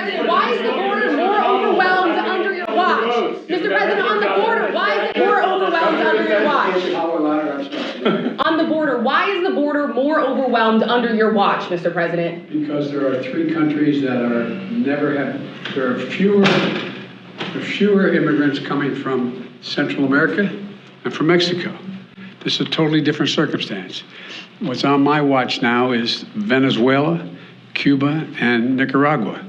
President, why is the border more overwhelmed under your watch? Mr. President, on the border, why is it more overwhelmed under your watch? On the border, why is the border more overwhelmed under your watch, Mr. President? Because there are 3 countries that there are fewer immigrants coming from Central America and from Mexico. This is a totally different circumstance. What's on my watch now is Venezuela, Cuba, and Nicaragua.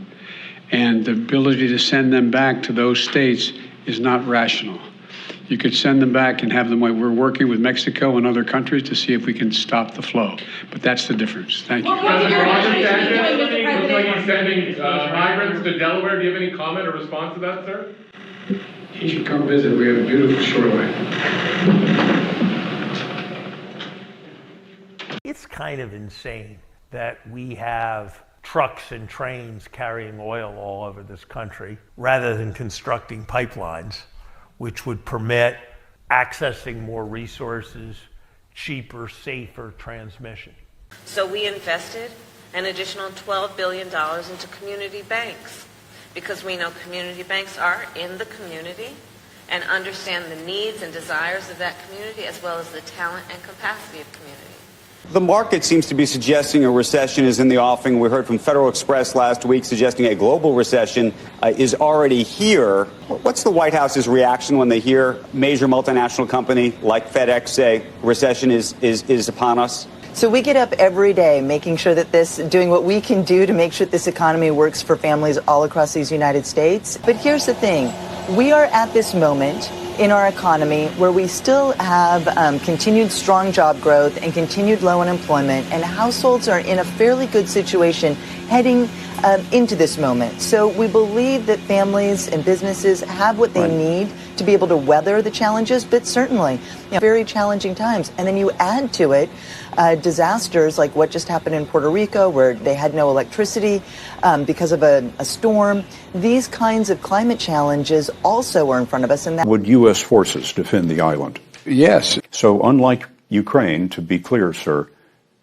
And the ability to send them back to those states is not rational. You could send them back and have them, we're working with Mexico and other countries to see if we can stop the flow. But that's the difference. Thank you. What is your administration doing, Mr. President? Looks like he's sending migrants to Delaware. Do you have any comment or response to that, sir? He should come visit. We have a beautiful shoreline. It's kind of insane that we have trucks and trains carrying oil all over this country rather than constructing pipelines, which would permit accessing more resources, cheaper, safer transmission. So we invested an additional $12 billion into community banks because we know community banks are in the community and understand the needs and desires of that community as well as the talent and capacity of community. The market seems to be suggesting a recession is in the offing. We heard from Federal Express last week suggesting a global recession is already here. What's the White House's reaction when they hear major multinational company like FedEx say recession is upon us? So we get up every day making sure that doing what we can do to make sure this economy works for families all across these United States. But here's the thing. We are at this moment in our economy where we still have continued strong job growth and continued low unemployment, and households are in a fairly good situation heading into this moment. So we believe that families and businesses have what they need to be able to weather the challenges, but certainly very challenging times. And then you add to it disasters like what just happened in Puerto Rico, where they had no electricity because of a storm. These kinds of climate challenges also are in front of us. And that would U.S. forces defend the island? Yes. So unlike Ukraine, to be clear, sir,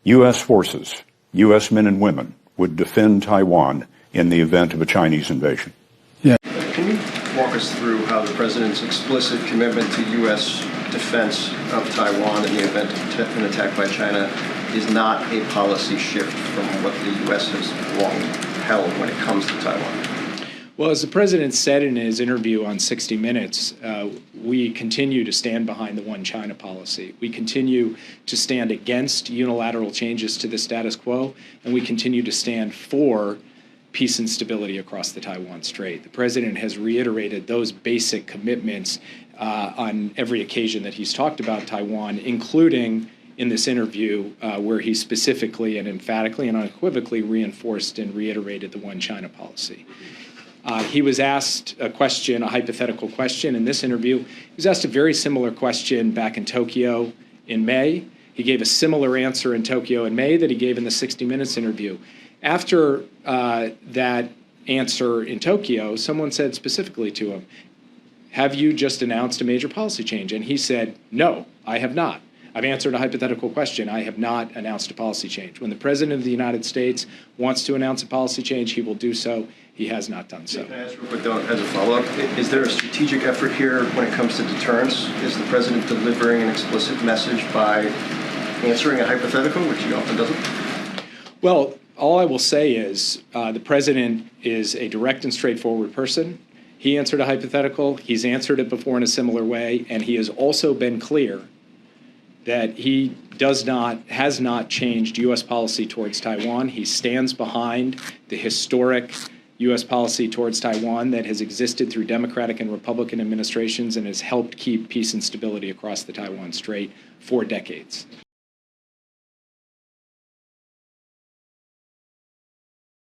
U.S. forces, U.S. men and women, would defend Taiwan in the event of a Chinese invasion. Yeah. Can you walk us through how the president's explicit commitment to U.S. defense of Taiwan in the event of an attack by China is not a policy shift from what the U.S. has long held when it comes to Taiwan? Well, as the president said in his interview on 60 Minutes, we continue to stand behind the one China policy. We continue to stand against unilateral changes to the status quo, and we continue to stand for peace and stability across the Taiwan Strait. The president has reiterated those basic commitments on every occasion that he's talked about Taiwan, including in this interview where he specifically and emphatically and unequivocally reinforced and reiterated the one China policy. He was asked a hypothetical question in this interview. He was asked a very similar question back in Tokyo in May. He gave a similar answer in Tokyo in May that he gave in the 60 Minutes interview. After that answer in Tokyo, someone said specifically to him, "Have you just announced a major policy change?" And he said, "No, I have not. I've answered a hypothetical question. I have not announced a policy change. When the President of the United States wants to announce a policy change, he will do so. He has not done so." Can I ask real quick, though, as a follow-up, is there a strategic effort here when it comes to deterrence? Is the President delivering an explicit message by answering a hypothetical, which he often doesn't? Well, all I will say is the President is a direct and straightforward person. He answered a hypothetical. He's answered it before in a similar way, and he has also been clear that he has not changed U.S. policy towards Taiwan. He stands behind the historic U.S. policy towards Taiwan that has existed through Democratic and Republican administrations and has helped keep peace and stability across the Taiwan Strait for decades.